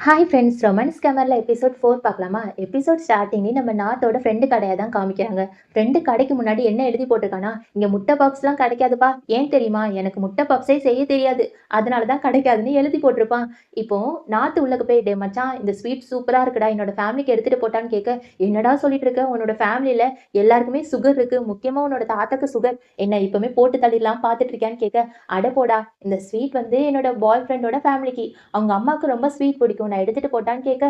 Hi friends, romance கேமரில் episode 4 பார்க்கலாமா? Episode ஸ்டார்டிங்லேயே நம்ம நாத்தோட ஃப்ரெண்டு கடையை தான் காமிக்கிறாங்க. ஃப்ரெண்டு கடைக்கு முன்னாடி என்ன எழுதி போட்டிருக்கானா, இங்கே முட்டை பப்ஸ்லாம் கிடைக்காதுப்பா. ஏன் தெரியுமா? எனக்கு முட்டை பப்ஸே செய்ய தெரியாது, அதனால தான் கிடைக்காதுன்னு எழுதி போட்டிருப்பான். இப்போ நாத்து உள்ளக்கு போய், டே மச்சான், இந்த ஸ்வீட் சூப்பராக இருக்குடா, என்னோட ஃபேமிலிக்கு எடுத்துகிட்டு போட்டான்னு கேட்க, என்னடா சொல்லிட்டு இருக்க? உன்னோட ஃபேமிலியில் எல்லாருக்குமே சுகர் இருக்குது, முக்கியமாக உன்னோட தாத்தாக்கு சுகர், என்ன இப்போவுமே போட்டு தள்ளிடலாம் பார்த்துட்டு இருக்கியான்னு கேட்க, அடப்போடா, இந்த ஸ்வீட் வந்து என்னோட பாய் ஃப்ரெண்டோட ஃபேமிலிக்கு, அவங்க அம்மாவுக்கு ரொம்ப ஸ்வீட் பிடிக்கும், நான் எடுத்துட்டு போட்டான்னு கேட்க,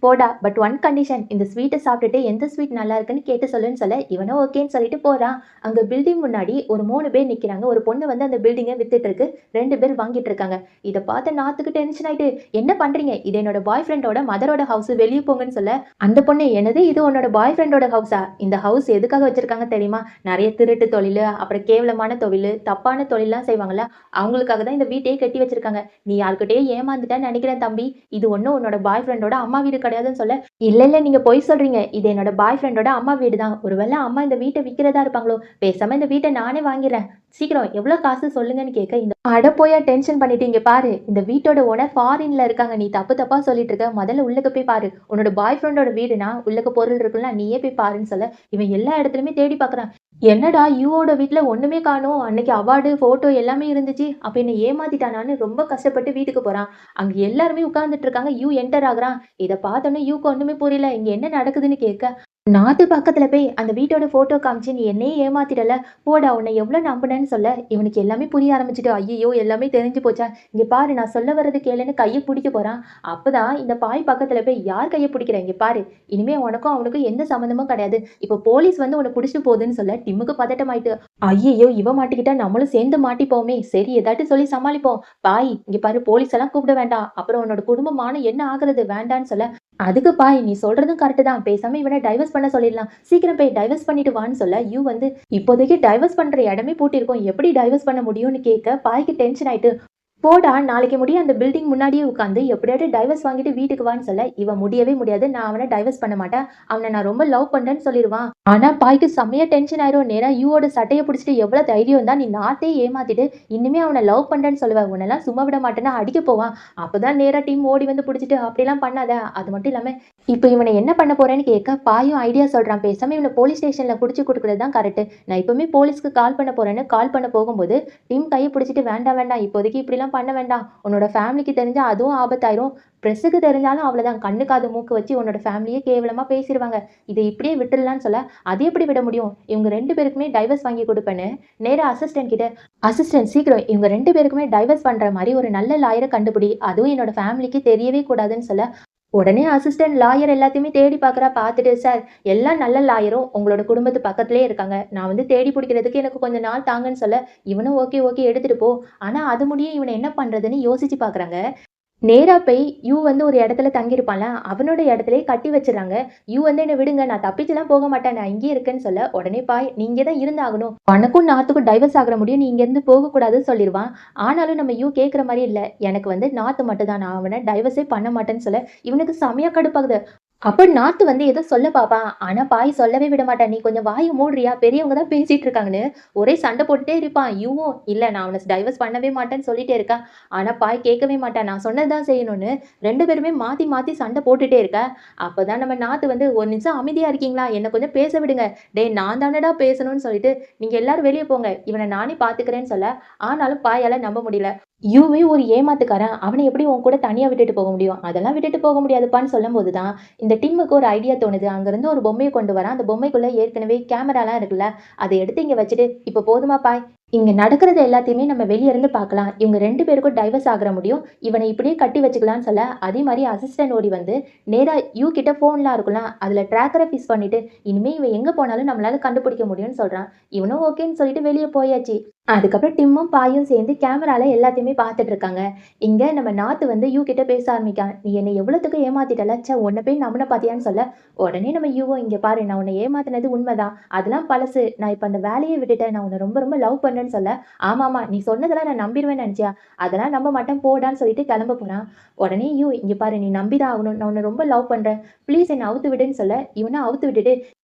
போடா, பட் ஒன் கண்டிஷன், இந்த ஸ்வீட்டை சாப்பிட்டுட்டு எந்த ஸ்வீட் நல்லா இருக்குன்னு கேட்டு சொல்லுன்னு சொல்ல, இவனும் ஓகேன்னு சொல்லிட்டு போறான். அங்க பில்டிங் முன்னாடி ஒரு 3 பேர் நிக்கிறாங்க. ஒரு பொண்ணு வந்து அந்த பில்டிங்கை வித்துட்டு இருக்கு, 2 பேர் வாங்கிட்டு இருக்காங்க. இதை பார்த்து நாத்துக்கு டென்ஷன் ஆயிட்டு, என்ன பண்றீங்க? இது என்னோட பாய் ஃப்ரெண்டோட மதரோட ஹவுஸ், வெளியே போங்கன்னு சொல்ல, அந்த பொண்ணு, என்னது இது உன்னோட பாய் ஃப்ரெண்டோட ஹவுஸா? இந்த ஹவுஸ் எதுக்காக வச்சிருக்காங்க தெரியுமா? நிறைய திருட்டு தொழில், அப்புறம் கேவலமான தொழில், தப்பான தொழிலாம் செய்வாங்கல்ல, அவங்களுக்காக தான் இந்த வீட்டையே கட்டி வச்சிருக்காங்க. நீ யாருக்கிட்டே ஏமாந்துட்டான்னு நினைக்கிறேன் தம்பி. இது ஒன்றும் உன்னோட பாய் ஃப்ரெண்டோட அம்மா வீடு கிடையாதுன்னு சொல்ல, இல்ல இல்ல, நீங்க பொய் சொல்றீங்க, இது என்னோட பாய் ஃப்ரெண்டோட அம்மா வீடு தான். ஒருவேளை அம்மா இந்த வீட்டை விற்கிறதா இருப்பாங்களோ? பேசாம இந்த வீட்டை நானே வாங்கிறேன், சீக்கிரம் எவ்வளவு காசு சொல்லுங்கன்னு கேட்க, இந்த அடப்போயா டென்ஷன் பண்ணிட்டு, இங்க பாரு, இந்த வீட்டோட ஓனர் ஃபாரின்ல இருக்காங்க, நீ தப்பு தப்பா சொல்லிட்டு இருக்க, முதல்ல உள்ளுக்கு போய் பாரு, உன்னோட பாய் ஃப்ரெண்டோட வீடுனா உள்ளுக்கு பொருள் இருக்குல்ல, நீயே போய் பாருன்னு சொல்ல, இவன் எல்லா இடத்துலயுமே தேடி பாக்குறான். என்னடா யூவோட வீட்டில் ஒன்றுமே காணோம், அன்னைக்கு அவார்டு ஃபோட்டோ எல்லாமே இருந்துச்சு, அப்போ என்னை ஏமாத்திட்டானான்னு ரொம்ப கஷ்டப்பட்டு வீட்டுக்கு போகிறான். அங்கே எல்லாருமே உட்கார்ந்துட்டு இருக்காங்க, யூ என்டர் ஆகுறான். இதை பார்த்தோன்னே யூக்கு ஒன்றுமே புரியல, இங்கே என்ன நடக்குதுன்னு கேட்க, நாத்து பக்கத்துல போய் அந்த வீட்டோட போட்டோ காமிச்சு, நீ என்னையே ஏமாத்திடல, போடா, உன்னை எவ்வளவு நம்பினேன்னு சொல்ல, இவனுக்கு எல்லாமே புரிய ஆரம்பிச்சுட்டு, ஐயோ எல்லாமே தெரிஞ்சு போச்சா, இங்க பாரு, நான் சொல்ல வர்றது கேளுன்னு கையை பிடிக்க போறான். அப்பதான் இந்த பாய் பக்கத்துல போய், யார் கையை பிடிக்கிறேன், இங்க பாரு, இனிமே உனக்கும் அவனுக்கும் எந்த சம்மந்தமும் கிடையாது, இப்போ போலீஸ் வந்து உன்னை பிடிச்சிட்டு போகுதுன்னு சொல்ல, டிம்முக்கு பதட்டமாயிட்டு, ஐயோ இவ மாட்டிக்கிட்டா நம்மளும் சேர்ந்து மாட்டிப்போமே, சரி ஏதாட்டு சொல்லி சமாளிப்போம். பாய் இங்க பாரு, போலீஸ் எல்லாம் கூப்பிட வேண்டாம், அப்புறம் உன்னோட குடும்பமான என்ன ஆகுறது, வேண்டான்னு சொல்ல, அதுக்கு பாய் நீ சொல்றதும் கரெக்ட் தான், பேசாம இவனை டைவர்ஸ் பண்ண சொல்லிடலாம், சீக்கிரம் போய் டைவர்ஸ் பண்ணிட்டு வான்னு சொல்ல, யூ வந்து, இப்போதைக்கு டைவர்ஸ் பண்ற இடமே பூட்டிருக்கோம், எப்படி டைவர்ஸ் பண்ண முடியும்னு கேட்க, பாய்க்கு டென்ஷன் ஆயிட்டு, போடா, நாளைக்கு முடிய அந்த பில்டிங் முன்னாடியே உட்காந்து எப்படியாவது டைவர்ஸ் வாங்கிட்டு வீட்டுக்கு வான்னு சொல்ல, இவன் முடியவே முடியாது, நான் அவனை டைவர்ஸ் பண்ண மாட்டேன், அவனை நான் ரொம்ப லவ் பண்றேன்னு சொல்லிடுவான். ஆனா பாய்க்கு செம்மையா டென்ஷன் ஆயிரும். நேரா யூவோட சட்டையை பிடிச்சிட்டு, எவ்வளவு தைரியம் தான் நீ நாட்டே ஏமாத்திட்டு இனிமே அவனை லவ் பண்றேன்னு சொல்லுவேன், உன்னெல்லாம் சும்மா விட மாட்டேன்னா அடிக்க போவான். அப்பதான் நேரா டீம் ஓடி வந்து பிடிச்சிட்டு, அப்படிலாம் பண்ணாத, அது மட்டும் இல்லாம இப்போ இவனை என்ன பண்ண போறேன்னு கேட்க, பாயும் ஐடியா சொல்றான், பேசாம இவனை போலீஸ் ஸ்டேஷன்ல பிடிச்சி கொடுக்குறது தான் கரெக்ட், நான் இப்பவுமே போலீஸ்க்கு கால் பண்ண போறேன்னு கால் பண்ண போகும்போது, டீம் கையை பிடிச்சிட்டு, வேண்டாம் வேண்டாம், இப்போதைக்கு இப்படிலாம் பண்ண வேண்டாம், உன்னோட ஃபேமிலிக்கு தெரிஞ்சா அதுவும் ஆபத்தாயிரும், ப்ரெஸ்ஸுக்கு தெரிஞ்சாலும் அவ்வளோதான், கண்ணு காது மூக்கு வச்சு உன்னோட ஃபேமிலியே கேவலமாக பேசிடுவாங்க, இதை இப்படியே விட்டுடலான்னு சொல்ல, அது எப்படி விட முடியும், இவங்க 2 பேருக்குமே டைவர்ஸ் வாங்கி கொடுப்பேன்னு நேராக அசிஸ்டன்ட் கிட்ட, அசிஸ்டன்ட் சீக்கிரம் இவங்க 2 பேருக்குமே டைவர்ஸ் பண்ணுற மாதிரி ஒரு நல்ல லாயரை கண்டுபிடி, அதுவும் என்னோட ஃபேமிலிக்கு தெரியவே கூடாதுன்னு சொல்ல, உடனே அசிஸ்டன்ட் லாயர் எல்லாத்தையுமே தேடி பார்க்குறா. பார்த்துட்டு, சார், எல்லா நல்ல லாயரும் உங்களோட குடும்பத்து பக்கத்துலேயே இருக்காங்க, நான் வந்து தேடி பிடிக்கிறதுக்கு எனக்கு கொஞ்சம் நாள் தாங்கன்னு சொல்ல, இவனும் ஓகே ஓகே எடுத்துகிட்டு போ. ஆனால் அது முடியும் இவனை என்ன பண்ணுறதுன்னு யோசிச்சு பார்க்குறாங்க. நேரா போய் யூ வந்து ஒரு இடத்துல தங்கியிருப்பான்ல, அவனோட இடத்துலயே கட்டி வச்சிடறாங்க. யூ வந்து என்ன விடுங்க, நான் தப்பிச்சுலாம் போக மாட்டேன், நான் இங்கே இருக்கேன்னு சொல்ல, உடனே பாய் நீங்க தான் இருந்தாகணும், உனக்கும் நாத்துக்கும் டைவர்ஸ் ஆகிற முடியும், நீ இங்கேருந்து போகக்கூடாதுன்னு சொல்லிடுவான். ஆனாலும் நம்ம யூ கேட்குற மாதிரி இல்லை, எனக்கு வந்து நாத்து மட்டும் தான், நான் அவனை டைவர்ஸே பண்ண மாட்டேன்னு சொல்ல, இவனுக்கு செமையா கடுப்பாகுது. அப்ப நாத்து வந்து ஏதோ சொல்ல பாப்பான், ஆனா பாய் சொல்லவே விட மாட்டான், நீ கொஞ்சம் வாயை மூடுறியா, பெரியவங்க தான் பேசிட்டு இருக்காங்கன்னு ஒரே சண்டை போட்டுட்டே இருப்பான். யூவும் இல்ல, நான் அவனை டைவர்ஸ் பண்ணவே மாட்டேன்னு சொல்லிட்டே இருக்கான். ஆனா பாய் கேட்கவே மாட்டான், நான் சொன்னதுதான் செய்யணும்னு 2 பேருமே மாத்தி மாத்தி சண்டை போட்டுட்டே இருக்க. அப்பதான் நம்ம நாத்து வந்து, ஒரு நிமிஷம் அமைதியா இருக்கீங்களா, என்ன கொஞ்சம் பேச விடுங்க, டே நான் தானடா பேசணும்னு சொல்லிட்டு, நீங்க எல்லாரும் வெளியே போங்க, இவனை நானே பாத்துக்கிறேன்னு சொல்ல, ஆனாலும் பாயால நம்ப முடியல. யூவே ஒரு ஏமாத்துக்காரன், அவனை எப்படி உன் கூட தனியா விட்டுட்டு போக முடியும், அதெல்லாம் விட்டுட்டு போக முடியாதுப்பான்னு சொல்லும் போதுதான் இந்த டிம்முக்கு ஒரு ஐடியா தோணுது. அங்கிருந்து ஒரு பொம்மையை கொண்டு வரான். அந்த பொம்மைக்குள்ள ஏற்கனவே கேமராலாம் இருக்குல்ல, அதை எடுத்து இங்க வச்சுட்டு, இப்போ போதுமா பாய், இங்க நடக்கிறது எல்லாத்தையுமே நம்ம வெளியே இருந்து பார்க்கலாம், இவங்க 2 பேருக்கும் டைவர்ஸ் ஆகிற முடியும், இவனை இப்படியே கட்டி வச்சுக்கலாம்னு சொல்ல, அதே மாதிரி அசிஸ்டன்ட் ஓடி வந்து நேரா யூ கிட்ட போன்லாம் இருக்குல்ல, அதுல ட்ராக்கரை ஃபிக்ஸ் பண்ணிட்டு, இனிமே இவன் எங்க போனாலும் நம்மளால கண்டுபிடிக்க முடியும்னு சொல்றான். இவனும் ஓகேன்னு சொல்லிட்டு வெளியே போயாச்சு. அதுக்கப்புறம் டிம்மும் பாயும் சேர்ந்து கேமரால எல்லாத்தையுமே பார்த்துட்டு இருக்காங்க. இங்க நம்ம நாத்து வந்து யூ கிட்ட பேச ஆரம்பிக்கான், நீ என்னை எவ்வளவுக்கு ஏமாத்திட்டல, சே உன்னை போய் நம்பின பாத்தியான்னு சொல்ல, உடனே நம்ம யூவோ, இங்க பாரு, நான் உன்னை ஏமாத்தினது உண்மைதான், அதெல்லாம் பழசு, நான் இப்ப அந்த வேலையை விட்டுட்டேன், நான் உன்னை ரொம்ப ரொம்ப லவ் பண்றேன்னு சொல்ல, ஆமாமா நீ சொன்னதெல்லாம் நான் நம்பிடுவேன்னு நினைச்சியா, அதெல்லாம் நம்ப மாட்டேன், போடான்னு சொல்லிட்டு கிளம்ப போறான். உடனே யூ, இங்க பாரு, நீ நம்பிதான் ஆகணும், நான் உன்னை ரொம்ப லவ் பண்றேன், ப்ளீஸ் என்னை அவுத்து விடுன்னு சொல்ல, இவனை அவுத்து விட்டுட்டு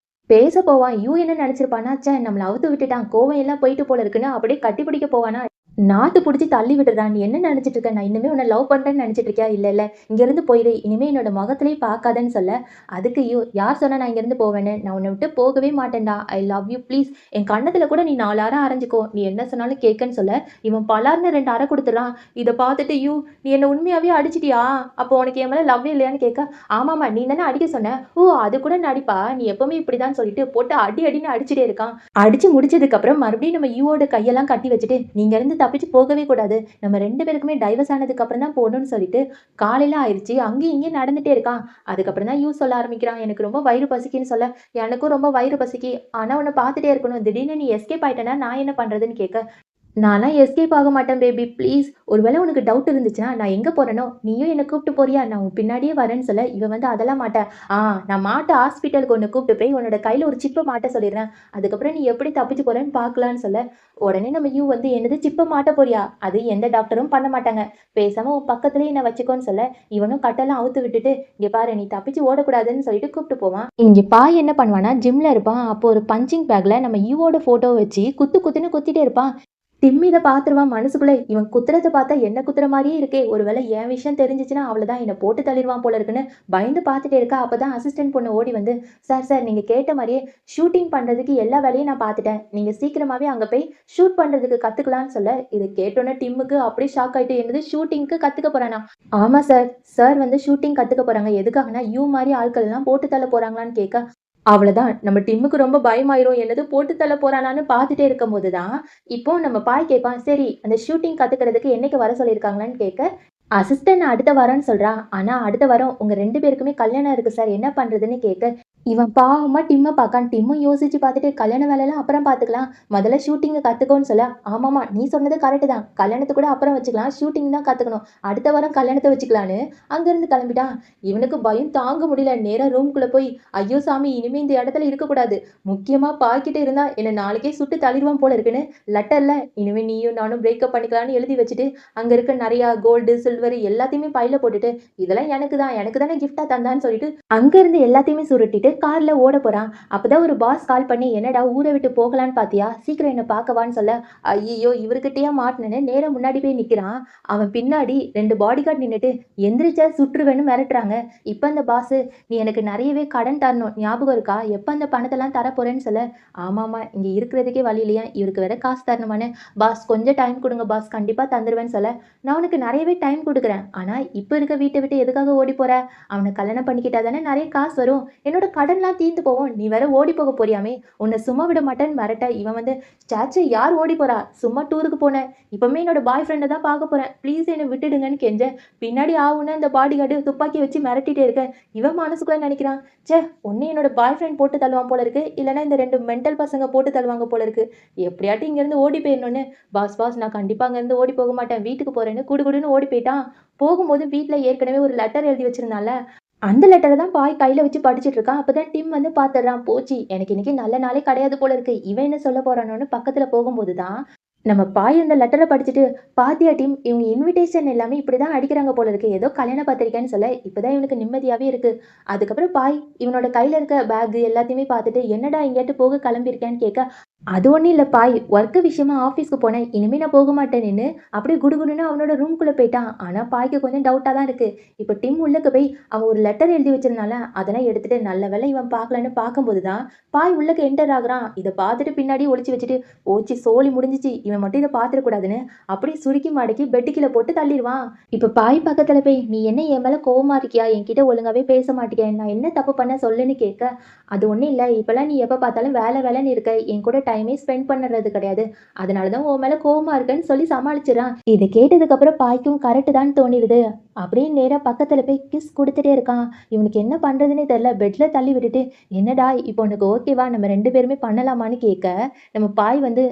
பேச போவான். யூ என்ன நினைச்சிருப்பானா, ச்சே நம்மளை அவுத்து விட்டுட்டான், கோவம் எல்லாம் போயிட்டு போல இருக்குன்னு அப்படியே கட்டி பிடிக்க போவானா, நாத்து புடிச்சு தள்ளி விடுறா! நீ என்ன நெனச்சிட்டு இருக்க? நான் இன்னுமே உன்ன லவ் பண்றேன்னு நெனச்சிட்டு இருக்கியா? இல்ல, இல்ல. இங்கேருந்து போயிரு. இனிமே என்னோட முகத்திலேயே பார்க்காதன்னு சொல்ல, அதுக்கு யார் சொன்னா நான் இங்கேருந்து போவேன்னு? நான் உன்ன விட்டு போகவே மாட்டேன்டா. I love you please. என் கன்னத்துல கூட நீ 4 அர அரைஞ்சுக்கோ. நீ என்ன சொன்னாலும் கேட்கன்னு சொல்ல, இவன் பலார்ன்னு 2 அர குடுத்துடுறான். இத பார்த்துட்டு, நீ என்ன உண்மையாவே அடிச்சிட்டியா? அப்போ உனக்கு என் மேல லவ்வே இல்லையான்னு கேட்க, ஆமாமா நீ தானே அடிக்க சொன்ன. ஓ! அது கூட நடிப்பா? நீ எப்பவுமே இப்படிதான் சொல்லிட்டு போட்டு அடி அடின்னு அடிச்சிட்டே இருக்கான். அடிச்சு முடிச்சதுக்கப்புறம் மறுபடியும் நம்ம யூவோட கையெல்லாம் கட்டி வச்சுட்டு, நீங்க இருந்து தப்பிச்சு போகவே கூடாது. நம்ம 2 பேருக்குமே டைவர்ஸ் ஆனதுக்கப்புறம் தான் போணும்னு சொல்லிட்டு, காலையில ஆயிருச்சு. அங்கேயும் இங்கேயும் நடந்துட்டே இருக்கான். அதுக்கப்புறம் தான் சொல்ல ஆரம்பிக்கிறான். எனக்கு ரொம்ப வயிறு பசிக்குன்னு சொல்ல, எனக்கும் ரொம்ப வயிறு பசிக்கு. ஆனா உன்ன பார்த்துட்டே இருக்கணும். திடீர்னு நீ எஸ்கேப் ஆயிட்டன்னா நான் என்ன பண்றதுன்னு கேட்க, நான்லாம் எஸ்கேப் ஆக மாட்டேன் பேபி ப்ளீஸ். ஒருவேளை உனக்கு டவுட் இருந்துச்சுன்னா, நான் எங்க போறேனோ, நீயும் என்ன கூப்பிட்டு போறியா? நான் உன் பின்னாடியே வரேன்னு சொல்ல, இவன் வந்து அதெல்லாம் மாட்டேன். நான் மாட்ட ஹாஸ்பிட்டலுக்கு உன்ன கூப்பிட்டு போய் உன்னோட கையில ஒரு சிப்ப மாட்ட சொல்லிடுறேன். அதுக்கப்புறம் நீ எப்படி தப்பிச்சு போறேன்னு பார்க்கலான்னு சொல்ல, உடனே நம்ம வந்து என்னது சிப்ப மாட்ட போறியா? அது எந்த டாக்டரும் பண்ண மாட்டாங்க. பேசாம உன் பக்கத்துலயே என்ன வச்சுக்கோன்னு சொல்ல, இவனும் கட்டெல்லாம் அவுத்து விட்டுட்டு, இங்க பாரு நீ தப்பிச்சு ஓடக்கூடாதுன்னு சொல்லிட்டு கூப்பிட்டு போவான். இங்க பாய் என்ன பண்ணுவான்னா, ஜிம்ல இருப்பான். அப்போ ஒரு பஞ்சிங் பேக்ல நம்ம யூவோட ஃபோட்டோ வச்சு குத்து குத்துன்னு குத்திட்டே இருப்பான். டிம்மி இத பார்த்துருவான் மனசுக்குள்ள, இவன் குத்துறத பார்த்தா என்ன குத்துற மாரியே இருக்கே! ஒருவேளை என் விஷயம் தெரிஞ்சுச்சுன்னா அவ்வளதான் என்ன போட்டு தள்ளிருவான் போல இருக்குன்னு பயந்து பார்த்துட்டே இருக்கா. அப்பதான் அசிஸ்டன்ட் பொண்ணு ஓடி வந்து, "சார் சார் நீங்க கேட்ட மாரியே ஷூட்டிங் பண்றதுக்கு எல்லா வேலையும் நான் பார்த்துட்டேன். நீங்க சீக்கிரமாவே அங்க போய் ஷூட் பண்றதுக்கு கத்துக்கலாம்னு" சொல்ல, இத கேட்டோனே டிம்முக்கு அப்படியே ஷாக் ஆயிட்டு, என்னது ஷூட்டிங்க்கு கத்துக்க போறானா? ஆமா சார். சார் வந்து ஷூட்டிங் கத்துக்க போறாங்க. எதுக்காகன்னா, மாரி ஆட்களெல்லாம் போட்டு தள்ள போறாங்களான்னு கேட்க, அவ்வளதான். நம்ம டிம்முக்கு ரொம்ப பயமாயிரும். என்னது போட்டு தள்ள போறானான்னு பார்த்துட்டே இருக்கும்போது தான், இப்போ நம்ம பாய் கேட்பான், "சரி அந்த ஷூட்டிங் கத்துக்கிறதுக்கு என்னைக்கு வர சொல்லியிருக்காங்களான்னு" கேட்க, அசிஸ்டன்ட் அடுத்த வாரம்ன்னு சொல்றான். ஆனா அடுத்த வாரம் உங்க 2 பேருக்குமே கல்யாணம் இருக்கு சார். என்ன பண்றதுன்னு கேட்க, இவன் பாவமா டிம்ம பார்க்கான். டிம்மும் யோசிச்சு பார்த்துட்டு, கல்யாண வேலைலாம் அப்புறம் பார்த்துக்கலாம். முதல்ல ஷூட்டிங்க கத்துக்கோன்னு சொல்ல, ஆமாமா நீ சொன்னது கரெக்ட் தான். கல்யாணத்த கூட அப்புறம் வச்சுக்கலாம். ஷூட்டிங் தான் கத்துக்கணும். அடுத்த வாரம் கல்யாணத்த வச்சுக்கலான்னு அங்கருந்து கிளம்பிட்டான். இவனுக்கு பயம் தாங்க முடியல. நேரா ரூம்குள்ள போய், ஐயோ சாமி இனிமே இந்த இடத்துல இருக்கக்கூடாது. முக்கியமா பாய்கிட்ட இருந்தா என்ன நாளைக்கே சுட்டு தள்ளிருவான் போல இருக்குன்னு, லெட்டர்ல இனிமே நீயும் நானும் பிரேக்கப் பண்ணிக்கலாம்னு எழுதி வச்சுட்டு, அங்க இருக்க நெறைய கோல்டு, சில்வர் எல்லாத்தையுமே பையில போட்டுட்டு, இதெல்லாம் எனக்கு தான். எனக்கு தானே கிஃப்ட்டா தந்தான்னு சொல்லிட்டு, அங்க இருந்து எல்லாத்தையுமே சுருட்டிட்டு கார்ல ஓட போறான். அப்பதான் ஒரு பாஸ் கால் பண்ணி, "என்னடா ஊர விட்டு போகலான்னு பாத்தியா? சீக்கிரம் என்ன பார்க்கவான்னு" சொல்ல, ஐய்யய்யோ! இவருகிட்டயா மாட்டுனேன்னு நேரா முன்னாடி போய் நிக்கிறான். அவன் பின்னாடி 2 பாடிகார்ட் நின்னுட்டு, எந்திரிச்சா சுட்டுருவேன்னு மிரட்டுறாங்க. இப்ப அந்த பாஸு, "நீ எனக்கு நெறையவே கடன் தரணும். ஞாபகம் இருக்கா? எப்ப அந்த பணத்தெல்லாம் தரப்போறேன்னு" சொல்ல, ஆமாமா இங்க இருக்கிறதுக்கே வழி இல்லையா? இவருக்கு வேற காசு தரணுமான்னு, "பாஸ் கொஞ்சம் டைம் குடுங்க பாஸ். கண்டிப்பா தந்துருவேன்னு" சொல்ல, நான் உனக்கு நெறையவே டைம் குடுக்குறேன். ஆனா, இப்ப இருக்க வீட்ட விட்டு எதுக்காக ஓடி போற? அவன கல்யாணம் பண்ணிக்கிட்டா தானே நெறைய காசு வரும். என்னோட கடன்லாம் தீர்ந்து போகும். நீ வேற ஓடி போக போறியாமே! உன்ன சும்மா விட மாட்டேன்னு மிரட்ட, இவன் வந்து, "ச்சே! யார் ஓடி போறா? சும்மா டூருக்கு போனேன். இப்பவுமே என்னோட பாய் ஃப்ரெண்ட தான் பார்க்க போறேன். ப்ளீஸ் என்ன விட்டுடுங்கன்னு" கெஞ்ச, பின்னாடி ஆவுன்னா இந்த பாடிகார்டு துப்பாக்கி வச்சு மிரட்டிட்டே இருக்க, இவன் மனசுக்குள்ள நெனைக்கிறான், ச்சே! ஒண்ணு என்னோட பாய் ஃப்ரெண்ட் போட்டு தள்ளுவான் போல இருக்கு. இல்லன்னா இந்த 2 மெண்டல் பசங்க போட்டு தள்ளுவாங்க போல இருக்கு. எப்படியாட்டும் இங்கேருந்து ஓடி போயிரணும்னு, பாஸ் பாஸ் நான் கண்டிப்பா அங்கேருந்து ஓடி போக மாட்டேன். வீட்டுக்கு போறேன்னு குடுகுடுன்னு ஓடி போயிட்டான். போகும்போது வீட்ல ஏற்கனவே ஒரு லெட்டர் எழுதி வச்சிருந்தான்ல, அந்த லெட்டர தான் பாய் கையில வச்சு படிச்சுட்டு இருக்கான். அப்பதான் டிம் வந்து பாத்துடுறான். போச்சு எனக்கு இன்னைக்கு நல்ல நாளே கிடையாது போல இருக்கு. இவன் என்ன சொல்ல போறானோன்னு பக்கத்துல போகும்போது தான், நம்ம பாய் அந்த லெட்டர படிச்சுட்டு, "பாத்தியா டிம், இவங்க இன்விடேஷன் எல்லாமே இப்படிதான் அடிக்கிறாங்க போல இருக்கு. ஏதோ கல்யாண பத்திரிக்கைன்னு" சொல்ல, இப்பதான் இவனுக்கு நிம்மதியாவே இருக்கு. அதுக்கப்புறம் பாய் இவனோட கையில இருக்க பேக் எல்லாத்தையுமே பாத்துட்டு, "என்னடா எங்கேயாட்டு போக கிளம்பியிருக்கியான்னு" கேட்க, அது ஒண்ணும் இல்ல பாய். ஒர்க் விஷயமா ஆஃபீஸ்க்கு போனேன். இனிமே நான் போக மாட்டேன்னு அப்படியே குடுகுடுன்னு அவனோட ரூம்குள்ள போயிட்டான். ஆனா பாய்க்கு கொஞ்சம் டவுட்டா தான் இருக்கு. இப்ப டிம் உள்ளக்க போய் அவன் ஒரு லெட்டர் எழுதி வச்சிருந்தான்ல, அதெல்லாம் எடுத்துட்டு நல்ல வேளை இவன் பார்க்கலன்னு பார்க்கும்போது தான், பாய் உள்ளக்க என்டர் ஆகுறான். இத பார்த்துட்டு பின்னாடியே ஒளிச்சு வச்சுட்டு, போச்சு சோலி முடிஞ்சுச்சு. இவன் மட்டும் இத பார்த்துறக்கூடாதுன்னு அப்படியே சுருக்கி மடக்கி பெட்டு கீழ போட்டு தள்ளிருவான். இப்ப பாய் பக்கத்துல போய், "நீ என்ன என் மேல கோவமா இருக்கியா? என்கிட்ட ஒழுங்காவே பேச மாட்டேங்கிற. நான் என்ன தப்பு பண்ணேன் சொல்லுன்னு" கேட்க, அது ஒண்ணும் இல்ல. இப்பலாம் நீ எப்ப பார்த்தாலும் வேல வேலைன்னு இருக்க. என் கூட டைமே ஸ்பெண்ட் பண்ணுறது கிடையாது. அதனால தான் உன் மேல கோவமா இருக்கேன்னு சொல்லி சமாளிச்சுறான். இத கேட்டதுக்கப்புறம் பாய்க்கும் கரெக்ட்டு தான் தோணிருது. அப்படியே நேரா பக்கத்துல போய் கிஸ் குடுத்துட்டே இருக்கான். இவனுக்கு என்ன பண்றதுன்னே தெரியல. பெட்ல தள்ளி விட்டுட்டு, "என்னடா இப்போ உனக்கு ஓகேவா? நம்ம 2 பேருமே பண்ணலாமான்னு" கேட்க, நம்ம பாய் வந்து,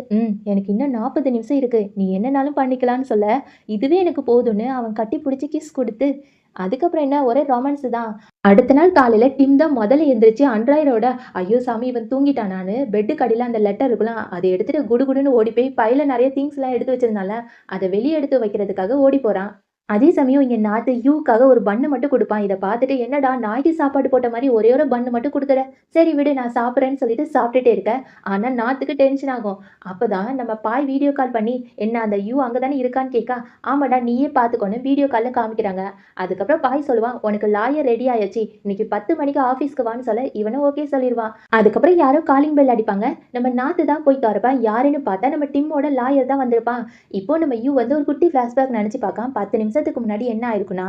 எனக்கு இன்னும் 40 நிமிஷம் இருக்கு. நீ என்னனாலும் பண்ணிக்கலான்னு" சொல்ல, இதுவே எனக்கு போதும்ன்னு அவன் கட்டி புடிச்சு கிஸ் குடுத்து, அதுக்கப்புறம் என்ன ஒரே ரொமான்ஸ் தான். அடுத்த நாள் காலையில டிம் தான் முதல்ல எந்திரிச்சு அண்ட்ராய்டோட, ஐயோ சாமி இவன் தூங்கிட்டானான்னு பெட்டுக்கு அடியில அந்த லெட்டர் இருக்குல்ல, அத எடுத்துட்டு குடுகுடுன்னு ஓடி போய் பையில நெறைய திங்ஸ்லாம் எடுத்து வச்சிருந்தான்ல, அத வெளிய எடுத்து வைக்கிறதுக்காக ஓடி போறான். அதே சமயம் இங்க நாத்து யூக்காக ஒரு பன்னு மட்டும் குடுப்பான். இத பார்த்துட்டு, "என்னடா நாய்க்கு சாப்பாடு போட்ட மாரி ஒரே ஒரு பன்னு மட்டும் குடுக்குற. சரி விடு நான் சாப்பிடுறேன்னு" சொல்லிட்டு சாப்பிட்டுட்டே இருக்க. ஆனா நாத்துக்கு டென்ஷன் ஆகும். அப்பதான் நம்ம பாய் வீடியோ கால் பண்ணி, "என்ன அந்த யூ அங்க தானே இருக்கான்னு" கேட்க, "ஆமாடா நீயே பார்த்துக்கோன்னு" வீடியோ கால்ல காமிக்கிறாங்க. அதுக்கப்புறம் பாய் சொல்லுவான், "உனக்கு லாயர் ரெடி ஆயாச்சு. இன்னைக்கு 10 மணிக்கு ஆஃபீஸ்க்கு வான்னு" சொல்ல, இவனும் ஓகே சொல்லிருவான். அதுக்கப்புறம் யாரோ காலிங் பெல் அடிப்பாங்க. நம்ம நாத்து தான் போய் தொறப்பான். யாருன்னு பார்த்தா நம்ம டிம்மோட லாயர் தான் வந்திருப்பான். இப்போ நம்ம யூ வந்து ஒரு குட்டி ஃபிளாஷ்பேக் நெனச்சு பார்க்கான். 10 நிமிஷத்துக்கு முன்னாடி என்ன ஆயிருக்குன்னா,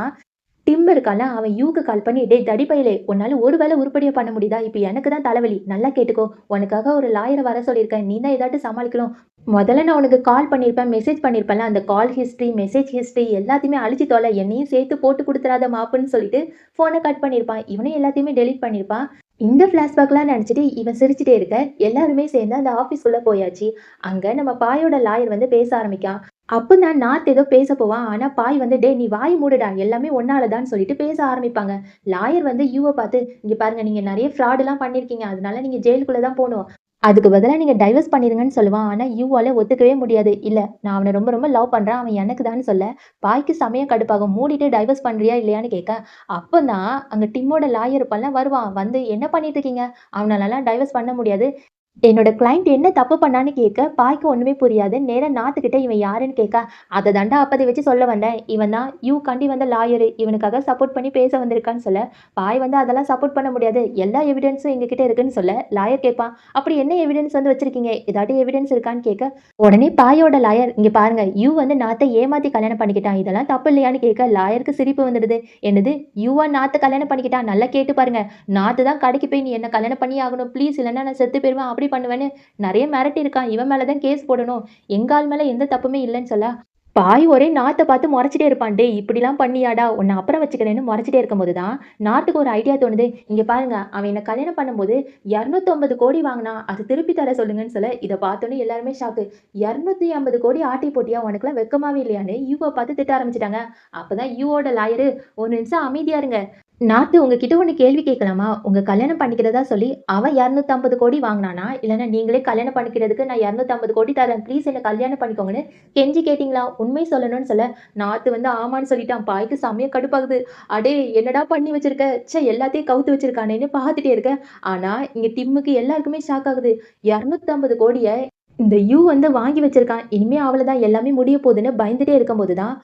டிம் இருக்கான்ல, அவன் யூக்கு கால் பண்ணி, "டேய் தடி பயலே! உன்னால ஒரு வேல உருப்படியா பண்ண முடியுதா? இப்ப எனக்கு தான் தலைவலி. நல்லா கேட்டுக்கோ. உனக்காக ஒரு லாயர வர சொல்லியிருக்கேன். நீ தான் ஏதாட்டும் சமாளிக்கணும். மொதல்ல நான் உனக்கு கால் பண்ணியிருப்பேன், மெசேஜ் பண்ணியிருப்பேன்ல, அந்த கால் ஹிஸ்ட்ரி, மெசேஜ் ஹிஸ்ட்ரி எல்லாத்தையுமே அழிச்சு தொல. என்னையும் சேர்த்து போட்டு குடுத்துறாத மாப்புன்னு" சொல்லிட்டு ஃபோன கட் பண்ணியிருப்பான். இவனும் எல்லாத்தையுமே டெலீட் பண்ணியிருப்பான். இந்த ஃபிளாஷ்பேக்லாம் நெனச்சுட்டு இவன் சிரிச்சுட்டே இருக்க, எல்லாருமே சேர்ந்து அந்த ஆஃபீஸ்க்குள்ள போயாச்சு. அங்க நம்ம பாயோட லாயர் வந்து பேச ஆரம்பிக்கான். அப்பதான் நாத் ஏதோ பேச போவான். ஆனா பாய் வந்து, "டேய் நீ வாய மூடுடா. எல்லாமே உன்னால தான்" சொல்லிட்டு பேச ஆரம்பிப்பாங்க. லாயர் வந்து யூவ பார்த்து, "இங்க பாருங்க நீங்க நெறைய ஃப்ராடுலாம் பண்ணியிருக்கீங்க. அதனால நீங்க ஜெயிலுக்குள்ள தான் போணும். அதுக்கு பதிலா நீங்க டைவர்ஸ் பண்ணிருங்கன்னு" சொல்லுவான். ஆனா யூவால ஒத்துக்கவே முடியாது. "இல்ல நான் அவன ரொம்ப ரொம்ப லவ் பண்றேன். அவன் எனக்கு தான்னு" சொல்ல, பாய்க்கு செமையா கடுப்பாகும். "மூடிட்டு டைவர்ஸ் பண்றியா இல்லையான்னு" கேட்க, அப்பதான் அங்க டிம்மோட லாயர் இருப்பான்ல வருவான். வந்து, "என்ன பண்ணிட்டு இருக்கீங்க? அவனாலலாம் டைவர்ஸ் பண்ண முடியாது. என்னோட கிளையண்ட் என்ன தப்பு பண்ணான்னு" கேட்க, பாய்க்கு ஒண்ணுமே புரியாது. நேரா நாத்துக்கிட்ட இவன் யாருன்னு கேட்க, "அத தான்டா அப்பத வச்சு சொல்ல வந்தேன். இவன் தான் யூக்காண்டி வந்த லாயரு. இவனுக்காக சப்போர்ட் பண்ணி பேச வந்திருக்கான்னு" சொல்ல, பாய் வந்து, "அதெல்லாம் சப்போர்ட் பண்ண முடியாது. எல்லா எவிடன்ஸும் எங்ககிட்ட இருக்குன்னு" சொல்ல, லாயர் கேட்பான், "அப்படி என்ன எவிடன்ஸ் வந்து வச்சிருக்கீங்க? ஏதாட்டும் எவிடன்ஸ் இருக்கான்னு" கேட்க, உடனே பாயோட லாயர், "இங்க பாருங்க, யூ வந்து நாத்த ஏமாத்தி கல்யாணம் பண்ணிக்கிட்டான். இதெல்லாம் தப்பு இல்லையான்னு" கேட்க, லாயருக்கு சிரிப்பு வந்துடுது. "என்னது? யூவா நாத்த கல்யாணம் பண்ணிக்கிட்டான்? நல்லா கேட்டு பாருங்க. நாத்து தான் கடைக்கு போய், 'நீ என்ன கல்யாணம் பண்ணியே ஆகணும் ப்ளீஸ், இல்லன்னா நான் செத்து போயிருவேன்' அப்படி பண்ணுவேன்னு நெறைய மிரட்டியிருக்கான். இவன் மேல தான் கேஸ் போடணும். எங்க ஆள் மேல எந்த தப்புமே இல்லன்னு" சொல்ல, பாய் ஒரே நாத்த பார்த்து மொறச்சிட்டே இருப்பான். "டேய் இப்படிலாம் பண்ணியாடா? உன்ன அப்புறம் வச்சுக்கிறேன்னு" மொறச்சிட்டே இருக்கும்போது தான், நாட்டுக்கு ஒரு ஐடியா தோணுது. "இங்க பாருங்க, அவன் என்ன கல்யாணம் பண்ணும்போது 250,00,00,000 வாங்குனான். அது திருப்பி தர சொல்லுங்கன்னு" சொல்ல, இத பார்த்தோனே எல்லாருமே ஷாக்கு. 250,00,00,000 ஆட்டி போட்டியா? உனக்கெல்லாம் வெட்கமாவே இல்லையான்னு யூவ பார்த்து திட்ட ஆரம்பிச்சுட்டாங்க. அப்பதான் யூவோட லாயரு, "ஒரு நிமிஷம் அமைதியா இருங்க. நாத்து உங்ககிட்ட ஒண்ணு கேள்வி கேட்கலாமா? உங்க கல்யாணம் பண்ணிக்கிறதா சொல்லி அவன் 250,00,00,000 வாங்குனானா? இல்லன்னா நீங்களே கல்யாணம் பண்ணிக்கிறதுக்கு நான் 250,00,00,000 தரேன். ப்ளீஸ் என்ன கல்யாணம் பண்ணிக்கோங்கன்னு கெஞ்சி கேட்டீங்களா?" உண்மை சொல்லணும்னு சொல்ல, நாத்து வந்து ஆமான்னு சொல்லிட்டான். பாய்க்கு செமையா கடுப்பாகுது. "அடே என்னடா பண்ணி வச்சிருக்க? ச்சே எல்லாத்தையும் கவுத்து வச்சிருக்கானேன்னு" பார்த்துட்டே இருக்க. ஆனா இங்க டிம்முக்கு எல்லாருக்குமே ஷாக் ஆகுது. 250,00,00,000 இந்த யூ வந்து வாங்கி வச்சிருக்கான். இனிமே அவ்வளதான் எல்லாமே முடிய போதுன்னு பயந்துட்டே இருக்கும்போது தான்,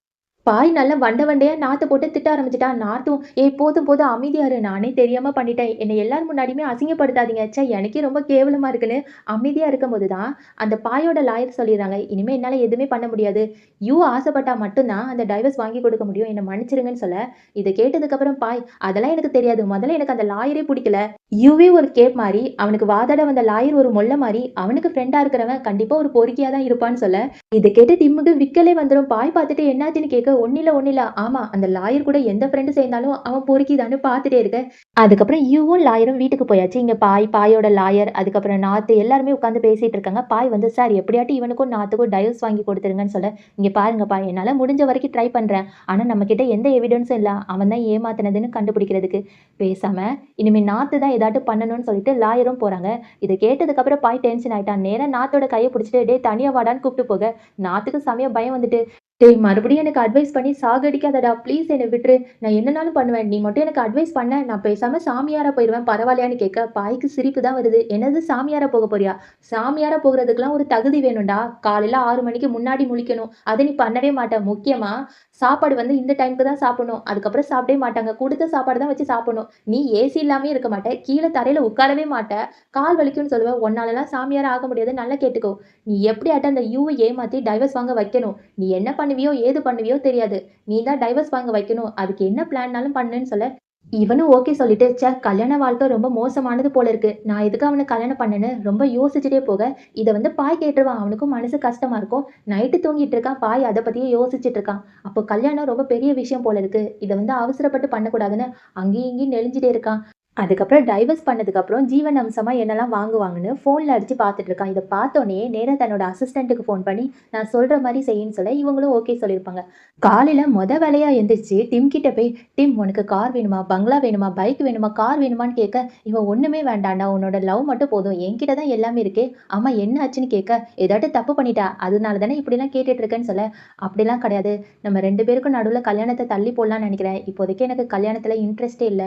பாய் நல்லா வண்ட வண்டையா நாத்த போட்டு திட்ட ஆரம்பிச்சுட்டான். நாத்தும், "ஏய் போதும் போதும் அமைதியா இரு. நானே தெரியாம பண்ணிட்டேன். என்னை எல்லார் முன்னாடியுமே அசிங்கப்படுத்தாதீங்க. ச்சே எனக்கே ரொம்ப கேவலமா இருக்குன்னு" அமைதியா இருக்கும்போது தான், அந்த பாயோட லாயர் சொல்லிர்றாங்க, "இனிமே என்னால எதுவுமே பண்ண முடியாது. யூ ஆசைப்பட்டா மட்டும் தான் அந்த டைவர்ஸ் வாங்கி கொடுக்க முடியும். என்ன மன்னிச்சிருங்கன்னு" சொல்ல, இத கேட்டதுக்கப்புறம் பாய், "அதெல்லாம் எனக்கு தெரியாது. முதல்ல எனக்கு அந்த லாயரே புடிக்கல. யூவே ஒரு கேப் மாரி, அவனுக்கு வாதாட வந்த லாயர் ஒரு மொள்ள மாரி, அவனுக்கு ஃப்ரெண்டா இருக்கிறவன் கண்டிப்பா ஒரு பொறுக்கியா தான் இருப்பான்னு" சொல்ல, இத கேட்டு டிம்முக்கு விக்கலே வந்துரும். பாய் பார்த்துட்டு என்னாச்சுன்னு கேட்க, ஒண்ணும் இல்ல. ஆமா அந்த லாயர் கூட எந்த ஃப்ரெண்ட் சேர்ந்தாலும் அவன் பொறுக்கிதான்னு பார்த்துட்டே இருக்க. அதுக்கப்புறம் யூவும் லாயரும் வீட்டுக்கு போயாச்சு. இங்க பாய், பாயோட லாயர், அதுக்கப்புறம் நாத்து எல்லாருமே உட்காந்து பேசிட்டு இருக்காங்க. பாய் வந்து, "சார் எப்படியாட்டும் இவனுக்கும் நாத்துக்கும் டைவர்ஸ் வாங்கி கொடுத்துருங்கன்னு" சொல்ல, "இங்க பாருங்க பாய், என்னால முடிஞ்ச வரைக்கும் ட்ரை பண்றேன். ஆனா நம்ம கிட்ட எந்த எவிடன்ஸும் இல்ல. அவன் தான் ஏமாத்துனதுன்னு கண்டுபிடிக்கிறதுக்கு. பேசாம இனிமே நாத்து தான் ஏதாட்டும் பண்ணணும்னு" சொல்லிட்டு லாயரும் போறாங்க. இத கேட்டதுக்கப்புறம் பாய் டென்ஷன் ஆயிட்டான். நேரா நாத்தோட கைய புடிச்சுட்டு, "டேய் தனியா வாடான்னு" கூப்பிட்டு போக, நாத்துக்கு செமையா பயம் வந்துட்டு, "டேய் மறுபடியும் எனக்கு அட்வைஸ் பண்ணி சாகடிக்காதடா. ப்ளீஸ் என்ன விட்டுரு. நான் என்னனாலும் பண்ணுவேன். நீ மட்டும் எனக்கு அட்வைஸ் பண்ண, நான் பேசாம சாமியாரா போயிருவேன். பரவாயில்லையான்னு" கேட்க, பாய்க்கு சிரிப்பு தான் வருது. "என்னது சாமியாரா போக போறியா? சாமியாரா போகுறதுக்குலாம் ஒரு தகுதி வேணும்டா. காலையில 6 மணிக்கு முன்னாடி முழிக்கணும். அத நீ பண்ணவே மாட்ட. முக்கியமா சாப்பாடு வந்து இந்த டைம்க்கு தான் சாப்பிடணும். அதுக்கப்புறம் சாப்பிடவே மாட்டாங்க. குடுத்த சாப்பாடு தான் வச்சு சாப்பிடணும். நீ ஏசி இல்லாமயே இருக்க மாட்ட. கீழ தரையில உட்காரவே மாட்ட. கால் வலிக்கும்னு சொல்லுவ. உன்னாலலாம் சாமியாரா ஆக முடியாது. நல்லா கேட்டுக்கோ. நீ எப்படியாட்டும் அந்த யூவ ஏமாத்தி டைவர்ஸ் வாங்க வைக்கணும். நீ என்ன பண்ணுவியோ, ஏது பண்ணுவியோ தெரியாது. நீ தான் டைவர்ஸ் வாங்க வைக்கணும். அதுக்கு என்ன பிளான்னாலும் பண்ணுன்னு" சொல்ல, இவனும் ஓகே சொல்லிட்டு, "ச்சே கல்யாண வாழ்க்கை ரொம்ப மோசமானது போல இருக்கு. நான் எதுக்கு அவன கல்யாணம் பண்ணேன்னு" ரொம்ப யோசிச்சுட்டே போக, இத வந்து பாய் கேட்டுருவான். அவனுக்கும் மனசு கஷ்டமா இருக்கும். நைட்டு தூங்கிட்டு இருக்கான். பாய் அத பத்தியே யோசிச்சுட்டு இருக்கான். அப்போ கல்யாணம் ரொம்ப பெரிய விஷயம் போல இருக்கு. இத வந்து அவசரப்பட்டு பண்ணக்கூடாதுன்னு அங்கேயும் இங்கேயும் நெளிஞ்சுட்டே இருக்கான். அதுக்கப்புறம் டைவர்ஸ் பண்ணதுக்கப்புறம் ஜீவன் அம்சமா என்னலாம் வாங்குவாங்கன்னு ஃபோன்ல அடிச்சு பார்த்துட்டு இருக்கான். இத பார்த்தோனே நேரா தன்னோட அசிஸ்டன்ட்டுக்கு ஃபோன் பண்ணி, நான் சொல்ற மாரி செய்யின்னு சொல்ல, இவங்களும் ஓகே சொல்லியிருப்பாங்க. காலையில வேலையா எந்திரிச்சு டிம் கிட்ட போய், "டிம் உனக்கு கார் வேணுமா? பங்களா வேணுமா? பைக் வேணுமா? கார் வேணுமான்னு?" கேட்க, இவன் ஒண்ணுமே வேண்டாம்டா. உன்னோட லவ் மட்டும் போதும். என்கிட்ட தான் எல்லாமே இருக்கே. ஆமா என்ன ஆச்சுன்னு கேட்க, ஏதாட்டும் தப்பு பண்ணிட்டா? அதனால தானே இப்படிலாம் கேட்டுட்டு இருக்கேன்னு சொல்ல, அப்படிலாம் கிடையாது. நம்ம 2 பேருக்கும் நடுவுல கல்யாணத்த தள்ளி போடலான்னு நெனைக்கிறேன். இப்போதைக்கு எனக்கு கல்யாணத்துல இன்ட்ரெஸ்ட்டே இல்ல.